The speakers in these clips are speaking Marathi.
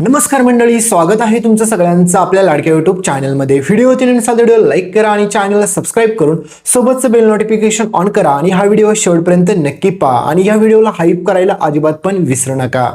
नमस्कार मंडळी, स्वागत आहे तुमचं सगळ्यांचं आपल्या लाडक्या युट्यूब चॅनलमध्ये. व्हिडिओ व्हिडिओ लाईक करा आणि चॅनलला सबस्क्राईब करून सोबतचं बेल नोटिफिकेशन ऑन करा आणि हा व्हिडिओ शेवटपर्यंत नक्की पहा आणि या व्हिडिओला हाईप करायला अजिबात पण विसरू नका.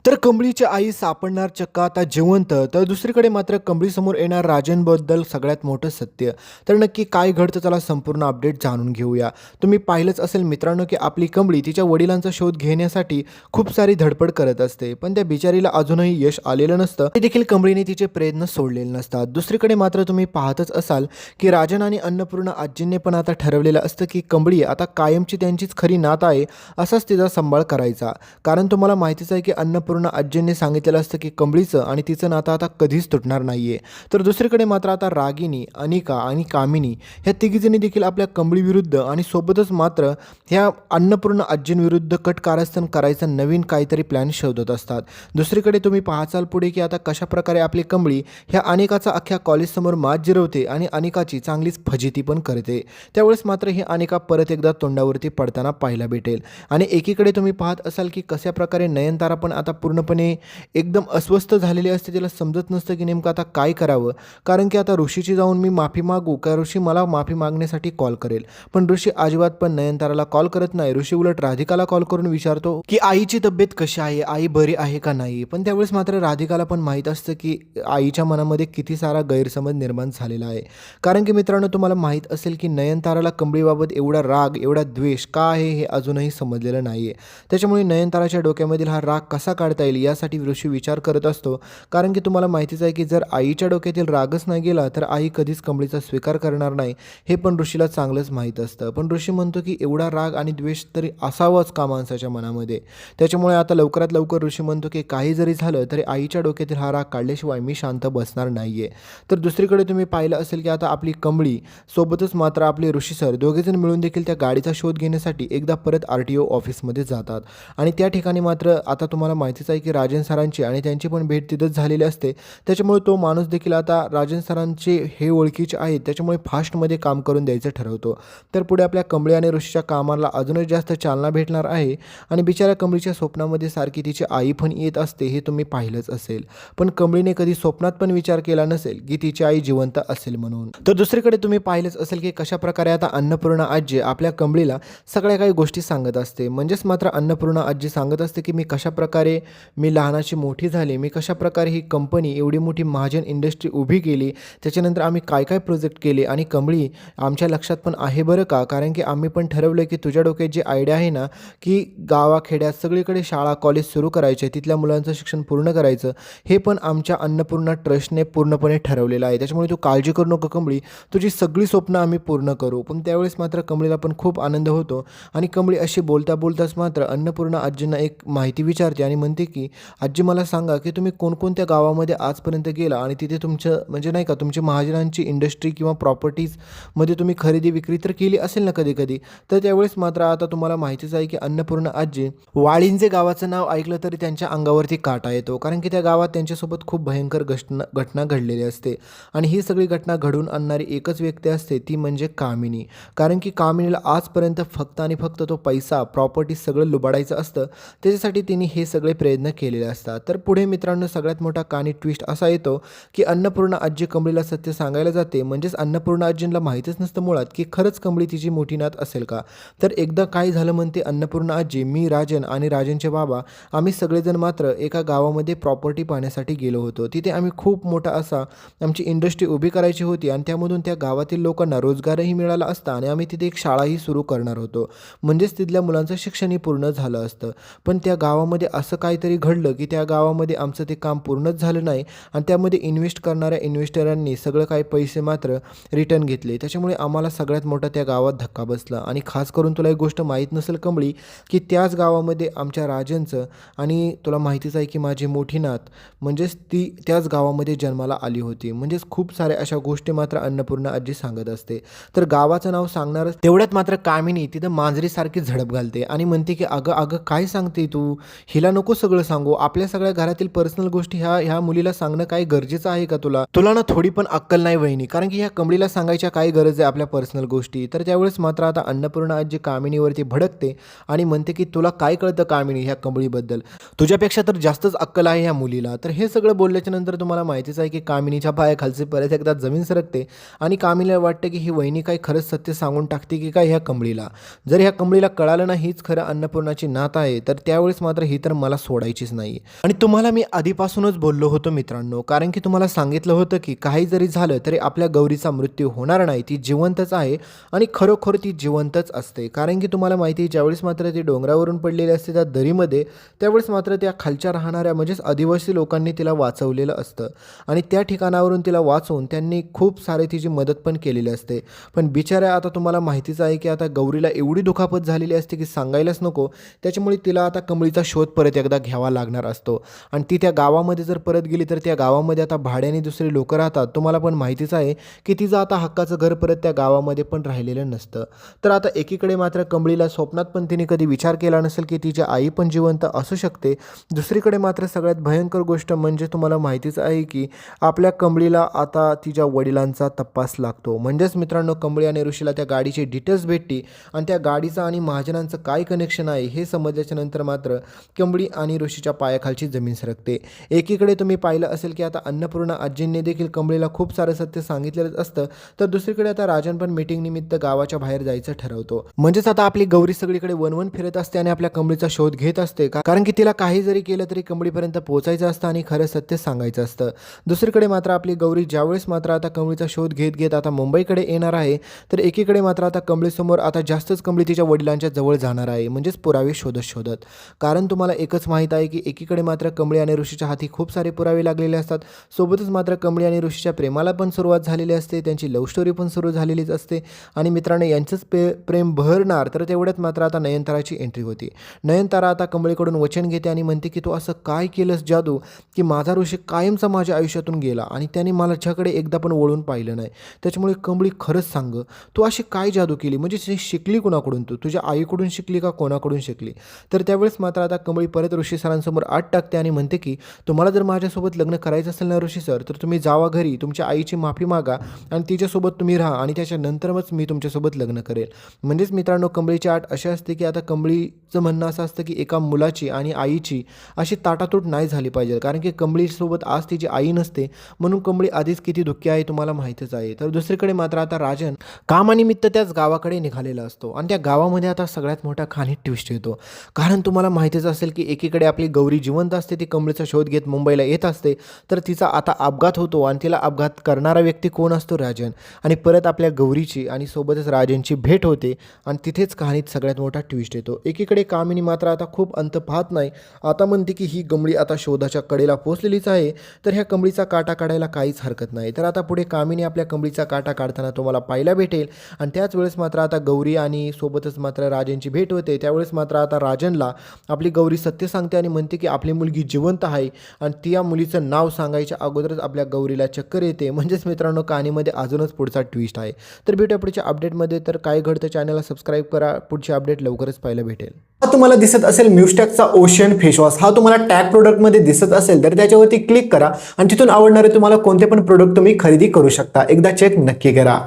तर कंबळीची आई सापडणार चक्क आता जिवंत, तर दुसरीकडे मात्र कंबळीसमोर येणार राजनबद्दल सगळ्यात मोठं सत्य. तर नक्की काय घडतं चला संपूर्ण अपडेट जाणून घेऊया. तुम्ही पाहिलंच असेल मित्रांनो की आपली कंबळी तिच्या वडिलांचा शोध घेण्यासाठी खूप सारी धडपड करत असते, पण त्या बिचारीला अजूनही यश आलेलं नसतं. ते देखील कंबळीने तिचे प्रयत्न सोडलेले नसतात. दुसरीकडे मात्र तुम्ही पाहतच असाल की राजन आणि अन्नपूर्णा आजींनी पण आता ठरवलेलं असतं की कंबळी आता कायमची त्यांचीच खरी नात आहे, असाच तिचा सांभाळ करायचा. कारण तुम्हाला माहितीच आहे की अन्नपूर्णा आजींनी सांगितलेलं असतं की कंबळीचं आणि तिचं नातं आता कधीच तुटणार नाहीये. तर दुसरीकडे मात्र आता रागिनी, अनिका आणि कामिनी ह्या तिघीजणी देखील आपल्या कंबळीविरुद्ध आणि सोबतच मात्र ह्या अन्नपूर्णा आजींविरुद्ध कट कारस्थान करायचं नवीन काहीतरी प्लॅन शोधत असतात. दुसरीकडे तुम्ही पाहाचाल पुढे की आता कशाप्रकारे आपली कंबळी ह्या अनिकाचा अख्ख्या कॉलेजसमोर मात जिरवते आणि अनिकाची चांगलीच फजिती पण करते. त्यावेळेस मात्र ही अनिका परत एकदा तोंडावरती पडताना पाहायला भेटेल. आणि एकीकडे तुम्ही पाहत असाल की कशा प्रकारे नयनतारा पण आता पूर्णपणे एकदम अस्वस्थ झालेली असते. तिला समजत नसतं की नेमकं आता काय करावं. कारण की आता ऋषीची जाऊन मी माफी मागू का ऋषी मला माफी मागण्यासाठी कॉल करेल, पण ऋषी अजिबात पण नयनताराला कॉल करत नाही. ऋषी उलट राधिकाला कॉल करून विचारतो की आईची तब्येत कशी आहे, आई बरी आहे का नाही. पण त्यावेळेस मात्र राधिकाला पण माहीत असतं की आईच्या मनामध्ये किती सारा गैरसमज निर्माण झालेला आहे. कारण की मित्रांनो तुम्हाला माहीत असेल की नयनताराला कंबळीबाबत एवढा राग, एवढा द्वेष का आहे हे अजूनही समजलेलं नाही आहे. त्याच्यामुळे नयनताराच्या डोक्यामधील हा राग कसा काढता येईल यासाठी ऋषी विचार करत असतो. कारण की तुम्हाला माहितीच आहे की जर आईच्या डोक्यातील रागच नाही गेला तर आई कधीच कंबळीचा स्वीकार करणार नाही, हे पण ऋषीला चांगलंच माहीत असतं. पण ऋषी म्हणतो की एवढा राग आणि द्वेष तरी असावाच का माणसाच्या मनामध्ये. त्याच्यामुळे आता लवकरात लवकर ऋषी म्हणतो की काही जरी झालं तरी आईच्या डोक्यातील हा राग काढल्याशिवाय मी शांत बसणार नाहीये. तर दुसरीकडे तुम्ही पाहिलं असेल की आता आपली कंबळी सोबतच मात्र आपले ऋषी सर दोघेजण मिळून देखील त्या गाडीचा शोध घेण्यासाठी एकदा परत RTO ऑफिसमध्ये जातात. आणि त्या ठिकाणी मात्र आता तुम्हाला माहितीच आहे की राजन सरांची आणि त्यांची पण भेट तिथंच झालेली असते. त्याच्यामुळे तो माणूस देखील आता राजन सरांचे हे ओळखीचे आहेत, त्याच्यामुळे फास्टमध्ये काम करून द्यायचं ठरवतो. तर पुढे आपल्या कंबळी आणि ऋषीच्या कामाला अजूनच जास्त चालना भेटणार आहे. आणि बिचाऱ्या कंबळीच्या स्वप्नामध्ये सारखी तिची आई पण येत असते, हे तुम्ही पाहिलंच असेल. पण कंबळीने कधी स्वप्नात पण विचार केला नसेल की तिची आई जिवंत असेल म्हणून. तर दुसरीकडे तुम्ही पाहिलंच असेल की कशाप्रकारे आता अन्नपूर्णा आजी आपल्या कंबळीला सगळ्या काही गोष्टी सांगत असते. म्हणजेच मात्र अन्नपूर्णा आजी सांगत असते की मी कशाप्रकारे मी लहानाची मोठी झाली, मी कशाप्रकारे ही कंपनी एवढी मोठी महाजन इंडस्ट्री उभी केली, त्याच्यानंतर आम्ही काय काय प्रोजेक्ट केले. आणि कंबळी आमच्या लक्षात पण आहे बरं का, कारण की आम्ही पण ठरवलं की तुझ्या डोक्यात जी आयडिया आहे ना की गावाखेड्यात सगळीकडे शाळा कॉलेज सुरू करायचे, तिथल्या मुलांचं शिक्षण पूर्ण करायचं, हे पण आमच्या अन्नपूर्णा ट्रस्टने पूर्णपणे ठरवलेलं आहे. त्याच्यामुळे तू काळजी करू नको कंबळी, तुझी सगळी स्वप्न आम्ही पूर्ण करू. पण त्यावेळेस मात्र कंबळीला पण खूप आनंद होतो. आणि कंबळी अशी बोलता बोलताच मात्र अन्नपूर्णा आजींना एक माहिती विचारते आणि म्हणते की आजी मला सांगा की तुम्ही कोणकोणत्या गावामध्ये आजपर्यंत गेला आणि तिथे तुमचं म्हणजे नाही का तुमची महाजनांची इंडस्ट्री किंवा प्रॉपर्टीजमध्ये तुम्ही खरेदी विक्री तर केली असेल ना कधी कधी. तर त्यावेळेस मात्र आता तुम्हाला माहितीच आहे की अन्नपूर्णा आजी वाळिंजे गावाचं नाव ऐकलं तरी त्यांच्या अंगावरती काटा येतो. कारण की त्या गावात त्यांच्यासोबत खूप भयंकर घटना घडलेली असते. आणि ही सगळी घटना घडवून आणणारी एकच व्यक्ती असते, ती म्हणजे कामिनी. कारण की कामिनीला आजपर्यंत फक्त आणि फक्त तो पैसा, प्रॉपर्टी सगळं लुबाडायचं असतं. त्याच्यासाठी तिने हे सगळे प्रयत्न केलेले असतात. तर पुढे मित्रांनो सगळ्यात मोठा कानी ट्विस्ट असा येतो की अन्नपूर्णा आजी कंबळीला सत्य सांगायला जाते. म्हणजेच अन्नपूर्णा आजींना माहीतच नसतं मुळात की खरंच कंबळी तिची मोठी नात असेल का. तर एकदा काय झालं म्हणते अन्नपूर्णा आजी, मी, राजन आणि राजनचे बाबा आम्ही सगळेजण मात्र एका गावामध्ये प्रॉपर्टी पाहण्यासाठी गेलो होतो. तिथे आम्ही खूप मोठा असा आमची इंडस्ट्री उभी करायची होती आणि त्यामधून त्या गावातील लोकांना रोजगारही मिळाला असता आणि आम्ही तिथे एक शाळाही सुरू करणार होतो. म्हणजेच तिथल्या मुलांचं शिक्षणही पूर्ण झालं असतं. पण त्या गावामध्ये असं काहीतरी घडलं की त्या गावामध्ये आमचं ते काम पूर्णच झालं नाही आणि त्यामध्ये इन्व्हेस्ट करणाऱ्या इन्व्हेस्टरांनी सगळं काही पैसे मात्र रिटर्न घेतले. त्याच्यामुळे आम्हाला सगळ्यात मोठा त्या गावात धक्का बसला. आणि खास करून तुला एक गोष्ट माहीत नसेल कंबळी की त्याच गावामध्ये आमच्या राजनचं आणि तुला माहितीच आहे की माझी मोठी नात म्हणजेच ती त्याच गावामध्ये जन्माला आली होती. म्हणजेच खूप साऱ्या अशा गोष्टी मात्र अन्नपूर्णा आजी सांगत असते. तर गावाचं नाव सांगणारच तेवढ्यात मात्र कामिनी तिथं मांजरीसारखी झडप घालते आणि म्हणते की अगं अगं काय सांगते तू, हिला नको सगळं सांगू, आपल्या सगळ्या घरातील पर्सनल गोष्टी ह्या मुलीला सांगणं काही गरजेचं आहे का तुला ना थोडी पण अक्कल नाही वहिनी, कारण की ह्या कमळीला सांगायच्या काय गरज आहे आपल्या पर्सनल गोष्टी. तर त्यावेळेस मात्र आता अन्नपूर्णा आजी कामिनीवरती भडकते आणि म्हणते की तुला काय कळतं कामिनी ह्या कमळीबद्दल, तुझ्यापेक्षा तर जास्तच अक्कल आहे ह्या मुलीला. तर हे सगळं बोलल्याच्या नंतर तुम्हाला माहितीच आहे की कामिनीच्या पायाखालची परत एकदा जमीन सरकते आणि कामिनीला वाटतं की ही वहिनी काय खरंच सत्य सांगून टाकते की काय ह्या कमळीला. जर ह्या कमळीला कळालं ना हीच खरं अन्नपूर्णाची नात आहे, तर त्यावेळेस मात्र ही तर मला सोडायचीच नाही. आणि तुम्हाला मी आधीपासूनच बोललो होतो मित्रांनो, कारण की तुम्हाला सांगितलं होतं की काही जरी झालं तरी आपल्या गौरीचा मृत्यू होणार नाही, ती जिवंतच आहे आणि खरोखर ती जिवंतच असते. कारण की तुम्हाला माहिती आहे ज्यावेळेस मात्र ती डोंगरावरून पडलेली असते त्या दरीमध्ये, त्यावेळेस मात्र त्या खालच्या राहणाऱ्या म्हणजेच आदिवासी लोकांनी तिला वाचवलेलं असतं आणि त्या ठिकाणावरून तिला वाचवून त्यांनी खूप सारे तिची मदत पण केलेली असते. पण बिचाऱ्या आता तुम्हाला माहितीच आहे की आता गौरीला एवढी दुखापत झालेली असते की सांगायलाच नको. त्याच्यामुळे तिला आता कमळीचा शोध परत एकदा घ्यावा लागणार असतो आणि ती त्या गावामध्ये जर परत गेली तर त्या गावामध्ये आता भाड्याने दुसरे लोक राहतात. तुम्हाला पण माहितीच आहे की तिचं आता हक्काचं घर परत त्या गावामध्ये पण राहिलेलं नसतं. तर आता एकीकडे मात्र कमळीला स्वप्नात पण तिने कधी विचार केला नसेल की तिची आई पण जिवंत असू शकते. दुसरीकडे मात्र सगळ्यात भयंकर गोष्ट म्हणजे तुम्हाला माहितीच आहे की आपल्या कमळीला आता तिच्या वडिलांचा तपास लागतो. म्हणजेच मित्रांनो कमळी आणि ऋषीला त्या गाडीची डिटेल्स भेटली आणि त्या गाडीचं आणि महाजनांचं काय कनेक्शन आहे हे समजल्याच्या नंतर मात्र कमळी आणि ऋषीच्या पायाखालची जमीन सरकते. एकीकडे तुम्ही पाहिलं असेल की आता अन्नपूर्णा आजींनी देखील कमळीला खूप सारं सत्य सांगितलेलंच असतं, तर दुसरीकडे आता राजन पण मीटिंग निमित्त गावाच्या बाहेर जायचं ठरवतो. म्हणजेच आता आपली गौरी सगळीकडे वनवन फिरत असते आणि आपल्या कमळीचा शोध घेत असते, कारण की तिला काही जरी केलं तरी कमळीपर्यंत पोहोचायचं असतं आणि खरं सत्य सांगायचं असतं. दुसरीकडे मात्र आपली गौरी ज्यावेळेस मात्र आता कमळीचा शोध घेत घेत आता मुंबईकडे येणार आहे, तर एकीकडे मात्र आता कमळीसमोर आता जास्तच कमळी तिच्या वडिलांच्या जवळ जाणार आहे, म्हणजेच पुरावे शोधत शोधत. कारण तुम्हाला एकच माहीत आहे की एकीकडे मात्र कमळी आणि ऋषीच्या हाती खूप सारे पुरावे लागलेले असतात, सोबतच मात्र कमळी आणि ऋषीच्या प्रेमाला पण सुरुवात झालेली असते, त्यांची लव्ह स्टोरी पण सुरू झालेलीच असते आणि मित्रांनो यांचंच प्रेम बहरणार. तर तेवढ्यात मात्र आता नयनताराची एंट्री होती. नयनतारा आता कमळीकडून वचन घेते आणि म्हणते की तू असं काय केलंस जादू की माझा ऋषी कायमचा माझ्या आयुष्यातून गेला आणि त्याने माझ्याकडे एकदा पण वळून पाहिलं नाही. त्याच्यामुळे कमळी खरंच सांग, तू अशी काय जादू केली, म्हणजे शिकली कोणाकडून, तू तुझ्या आईकडून शिकली का कोणाकडून शिकली. तर त्यावेळेस मात्र आता कमळी परत ऋषी सरांसमोर आत टाकते आणि म्हणते की तुम्हाला जर माझ्यासोबत लग्न करायचं असेल ना ऋषी सर, तर तुम्ही जावा घरी, तुमच्या आईची माफी मागा आणि तिच्यासोबत तुम्ही राहा आणि त्याच्यानंतरच मी तुमच्यासोबत लग्न करेल. म्हणजेच मित्रांनो कमळीची आट अशी असते की आता कमळीचं म्हणणं असं असतं की एका मुलाची आणि आईची अशी ताटातूट नाही झाली पाहिजे, कारण की कमळीसोबत आज तिची आई नसते म्हणून कमळी आधीच किती दुःखी आहे तुम्हाला माहीतच आहे. तर दुसरीकडे मात्र आता राजन कामानिमित्त त्याच गावाकडे निघालेला असतो आणि त्या गावामध्ये आता सगळ्यात मोठा खाणी ट्विस्ट येतो. कारण तुम्हाला माहितीच असेल की एकीकडे आपली गौरी जिवंत असते, ती कमळीचा शोध घेत मुंबईला येत असते, तर तिचा आता अपघात होतो आणि तिला अपघात करणारा व्यक्ती कोण असतो, राजन. आणि परत आपल्या गौरीची आणि सोबतच राजनची भेट होते आणि तिथेच कहाणीत सगळ्यात मोठा ट्विस्ट येतो. एकीकडे कामिनी मात्र आता खूप अंत पाहत नाही, आता म्हणते की ही कमळी आता शोधाच्या कडेला पोहोचलेलीच आहे, तर ह्या कमळीचा काटा काढायला काहीच हरकत नाही. तर आता पुढे कामिनी आपल्या कमळीचा काटा काढताना तुम्हाला पाहायला भेटेल आणि त्याच वेळेस मात्र आता गौरी आणि सोबतच मात्र राजनची भेट होते. त्यावेळेस मात्र आता राजनला आपली गौरी सत्य सांगते आणि म्हणते की आपली मुलगी जिवंत आहे आणि ती या मुलीचं नाव सांगायच्या अगोदरच आपल्या गौरीला चक्कर येते. म्हणजेच मित्रांनो कहाणीमध्ये अजूनच पुढचा ट्विस्ट आहे. तर भेटूया पुढच्या अपडेटमध्ये. तर काय घडतं चॅनलला सबस्क्राईब करा, पुढची अपडेट लवकरच पाहायला भेटेल. हा तुम्हाला दिसत असेल म्युस्टॅकचा ओशन फेसवॉश, हा तुम्हाला टॅग प्रोडक्टमध्ये दिसत असेल तर त्याच्यावरती क्लिक करा आणि तिथून आवडणारे तुम्हाला कोणते पण प्रोडक्ट तुम्ही खरेदी करू शकता. एकदा चेक नक्की करा.